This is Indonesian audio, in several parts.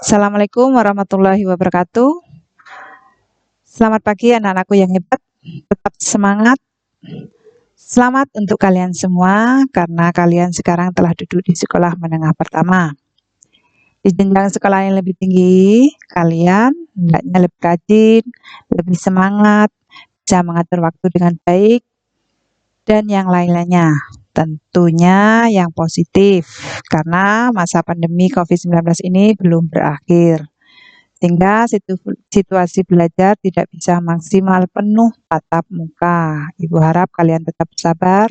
Assalamualaikum warahmatullahi wabarakatuh. Selamat pagi anak-anakku yang hebat, tetap semangat. Selamat untuk kalian semua karena kalian sekarang telah duduk di sekolah menengah pertama. Di jenjang sekolah yang lebih tinggi, kalian hendaknya lebih rajin, lebih semangat, bisa mengatur waktu dengan baik, dan yang lain-lainnya. Tentunya yang positif, karena masa pandemi COVID-19 ini belum berakhir. Sehingga situasi belajar tidak bisa maksimal penuh tatap muka. Ibu harap kalian tetap sabar,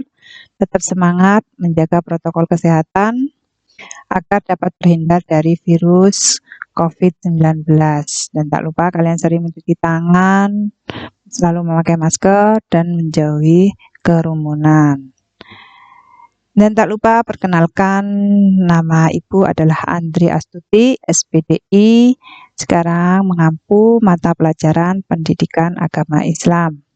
tetap semangat menjaga protokol kesehatan agar dapat terhindar dari virus COVID-19. Dan tak lupa kalian sering mencuci tangan, selalu memakai masker, dan menjauhi kerumunan. Dan tak lupa perkenalkan, nama Ibu adalah Andri Astuti, SPDI, sekarang mengampu mata pelajaran Pendidikan Agama Islam.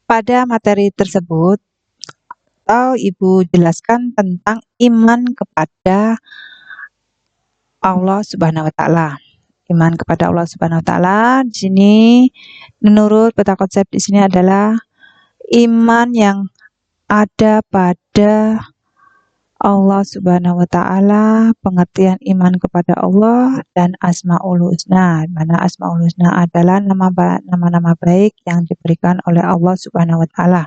Pada materi tersebut, Ibu jelaskan tentang iman kepada Allah Subhanahu wa Ta'ala. Iman kepada Allah Subhanahu wa Ta'ala di sini menurut peta konsep di sini adalah iman yang ada pada Allah Subhanahu wa Ta'ala, pengertian iman kepada Allah dan Asmaul Husna, mana Asmaul Husna adalah nama-nama baik yang diberikan oleh Allah Subhanahu wa Ta'ala.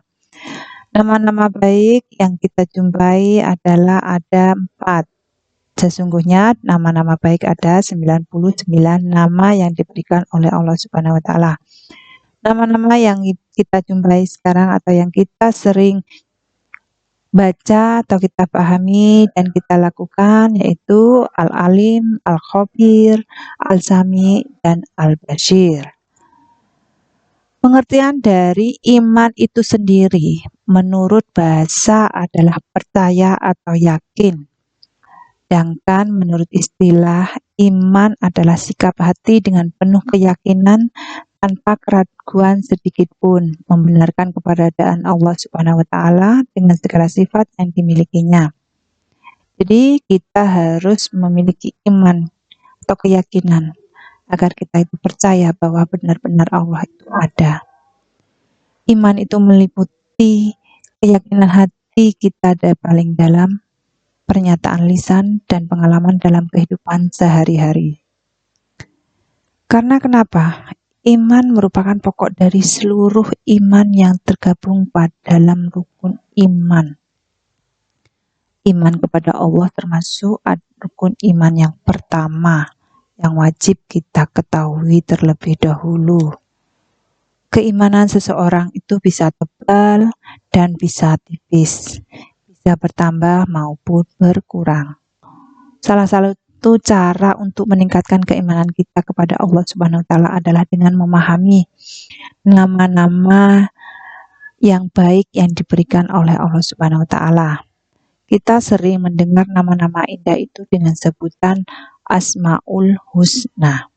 Nama-nama baik yang kita jumpai adalah ada 4. Sesungguhnya nama-nama baik ada 99 nama yang diberikan oleh Allah Subhanahu wa Ta'ala. Nama-nama yang kita jumpai sekarang atau yang kita sering baca atau kita pahami dan kita lakukan yaitu Al-Alim, Al-Khabir, Al-Sami, dan Al-Bashir. Pengertian dari iman itu sendiri menurut bahasa adalah percaya atau yakin. Sedangkan menurut istilah iman adalah sikap hati dengan penuh keyakinan tanpa keraguan sedikit pun membenarkan keberadaan Allah Subhanahu wa Ta'ala dengan segala sifat yang dimilikinya. Jadi kita harus memiliki iman atau keyakinan agar kita itu percaya bahwa benar-benar Allah itu ada. Iman itu meliputi keyakinan hati kita dari paling dalam, pernyataan lisan dan pengalaman dalam kehidupan sehari-hari. Karena kenapa? Iman merupakan pokok dari seluruh iman yang tergabung pada dalam rukun iman. Iman kepada Allah termasuk rukun iman yang pertama yang wajib kita ketahui terlebih dahulu. Keimanan seseorang itu bisa tebal dan bisa tipis, bisa bertambah maupun berkurang. Salah satu cara untuk meningkatkan keimanan kita kepada Allah Subhanahu wa Ta'ala adalah dengan memahami nama-nama yang baik yang diberikan oleh Allah Subhanahu wa Ta'ala. Kita sering mendengar nama-nama indah itu dengan sebutan Asmaul Husna.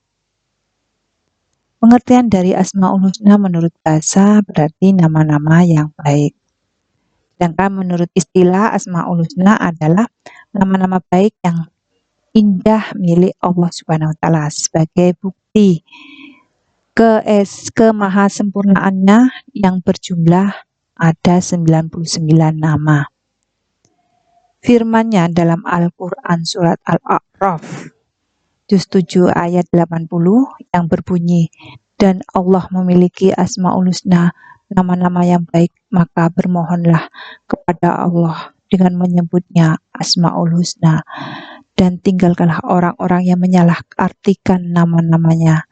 Pengertian dari Asmaul Husna menurut bahasa berarti nama-nama yang baik. Sedangkan menurut istilah Asmaul Husna adalah nama-nama baik yang indah milik Allah Subhanahu wa Ta'ala sebagai bukti kemahasempurnaannya yang berjumlah ada 99 nama. Firman-Nya dalam Al-Quran surat Al-A'raf juz 7 ayat 80 yang berbunyi, dan Allah memiliki Asmaul Husna, nama-nama yang baik, maka bermohonlah kepada Allah dengan menyebutnya Asmaul Husna, dan tinggalkanlah orang-orang yang menyalahartikan nama-namanya,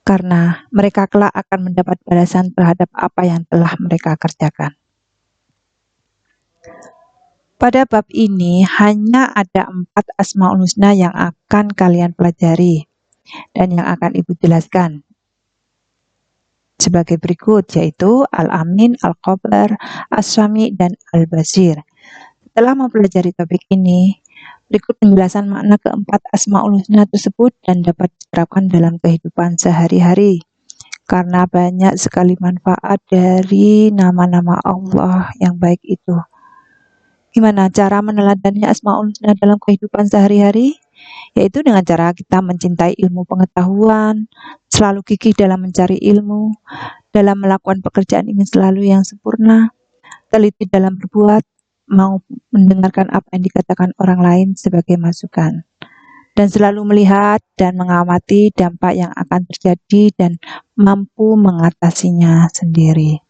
karena mereka kelak akan mendapat balasan terhadap apa yang telah mereka kerjakan. Pada bab ini hanya ada 4 Asmaul Husna yang akan kalian pelajari dan yang akan Ibu jelaskan sebagai berikut, yaitu Al-Amin, Al-Khabar, As-Sami, dan Al-Basir. Setelah mempelajari topik ini, berikut penjelasan makna keempat Asmaul Husna tersebut dan dapat diterapkan dalam kehidupan sehari-hari. Karena banyak sekali manfaat dari nama-nama Allah yang baik itu. Gimana cara meneladani Asmaul Husna dalam kehidupan sehari-hari? yaitu dengan cara kita mencintai ilmu pengetahuan, selalu gigih dalam mencari ilmu, dalam melakukan pekerjaan ingin selalu yang sempurna, teliti dalam berbuat, mau mendengarkan apa yang dikatakan orang lain sebagai masukan, dan selalu melihat dan mengamati dampak yang akan terjadi dan mampu mengatasinya sendiri.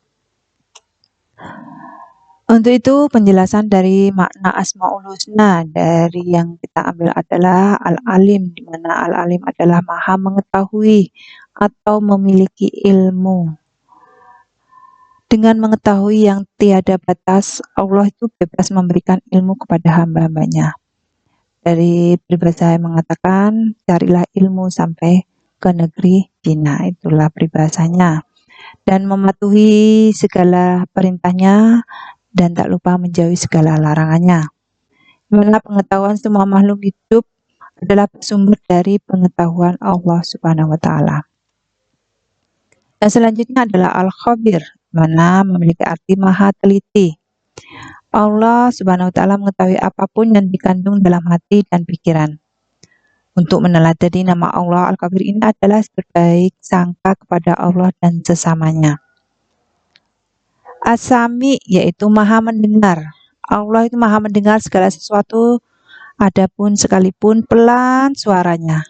Untuk itu penjelasan dari makna Asmaul Husna dari yang kita ambil adalah Al-Alim, di mana Al-Alim adalah Maha mengetahui atau memiliki ilmu. Dengan mengetahui yang tiada batas, Allah itu bebas memberikan ilmu kepada hamba-hambanya. Dari peribahasa yang mengatakan, carilah ilmu sampai ke negeri Cina, itulah peribahasanya. Dan mematuhi segala perintahnya, dan tak lupa menjauhi segala larangannya. Dimana pengetahuan semua makhluk hidup adalah bersumber dari pengetahuan Allah Subhanahu wa Ta'ala. Dan selanjutnya adalah Al-Khabir, mana memiliki arti maha teliti. Allah Subhanahu wa Ta'ala mengetahui apapun yang dikandung dalam hati dan pikiran. Untuk meneladani nama Allah Al-Khabir ini adalah berbaik sangka kepada Allah dan sesamanya. As-Sami yaitu maha mendengar. Allah itu maha mendengar segala sesuatu, adapun sekalipun pelan suaranya,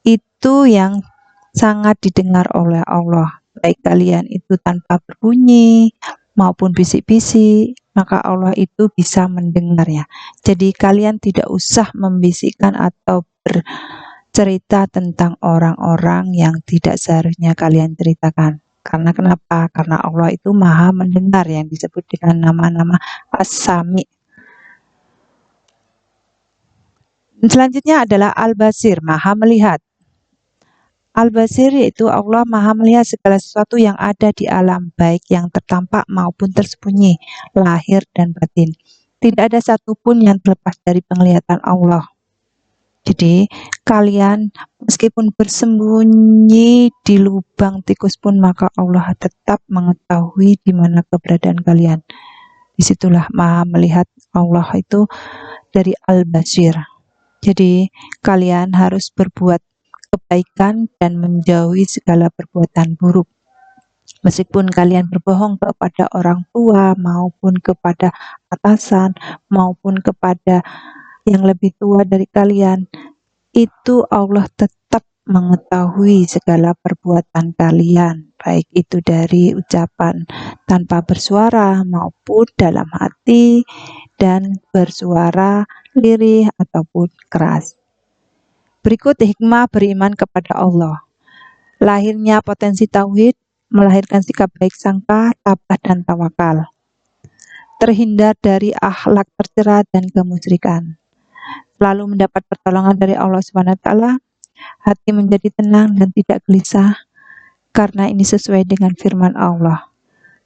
itu yang sangat didengar oleh Allah. Baik kalian itu tanpa berbunyi maupun bisik-bisik, maka Allah itu bisa mendengarnya. Jadi kalian tidak usah membisikkan atau bercerita tentang orang-orang yang tidak seharusnya kalian ceritakan. Karena kenapa? Karena Allah itu maha mendengar, yang disebut dengan nama-nama As-Sami. Selanjutnya adalah Al-Basir, maha melihat. Al-Basir yaitu Allah maha melihat segala sesuatu yang ada di alam, baik yang tertampak maupun tersembunyi, lahir dan batin. Tidak ada satupun yang terlepas dari penglihatan Allah. Jadi kalian meskipun bersembunyi di lubang tikus pun, maka Allah tetap mengetahui di mana keberadaan kalian. Disitulah maha melihat Allah itu dari Al-Basir. Jadi kalian harus berbuat kebaikan dan menjauhi segala perbuatan buruk. Meskipun kalian berbohong kepada orang tua maupun kepada atasan maupun kepada yang lebih tua dari kalian, itu Allah tetap mengetahui segala perbuatan kalian, baik itu dari ucapan tanpa bersuara maupun dalam hati dan bersuara lirih ataupun keras. Berikut hikmah beriman kepada Allah. Lahirnya potensi tauhid melahirkan sikap baik sangka, tabah dan tawakal. Terhindar dari akhlak tercela dan kemusyrikan. Selalu mendapat pertolongan dari Allah Subhanahu wa Ta'ala, hati menjadi tenang dan tidak gelisah, karena ini sesuai dengan firman Allah.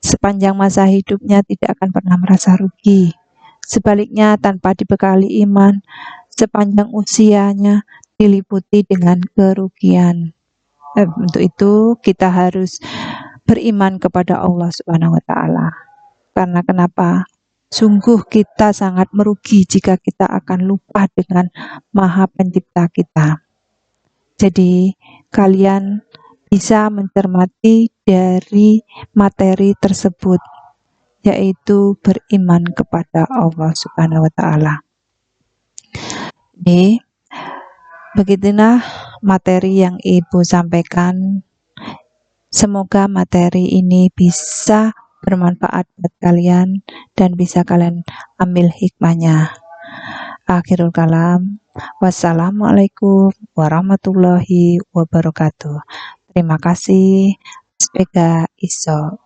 Sepanjang masa hidupnya tidak akan pernah merasa rugi. Sebaliknya, tanpa dibekali iman, sepanjang usianya diliputi dengan kerugian. Untuk itu kita harus beriman kepada Allah Subhanahu wa Ta'ala. Karena kenapa? Sungguh kita sangat merugi jika kita akan lupa dengan Maha Pencipta kita. Jadi kalian bisa mencermati dari materi tersebut, yaitu beriman kepada Allah Subhanahu wa Ta'ala. Jadi begitulah materi yang Ibu sampaikan. Semoga materi ini bisa bermanfaat buat kalian dan bisa kalian ambil hikmahnya. Akhirul kalam. Wassalamualaikum warahmatullahi wabarakatuh. Terima kasih. Sepeda iso.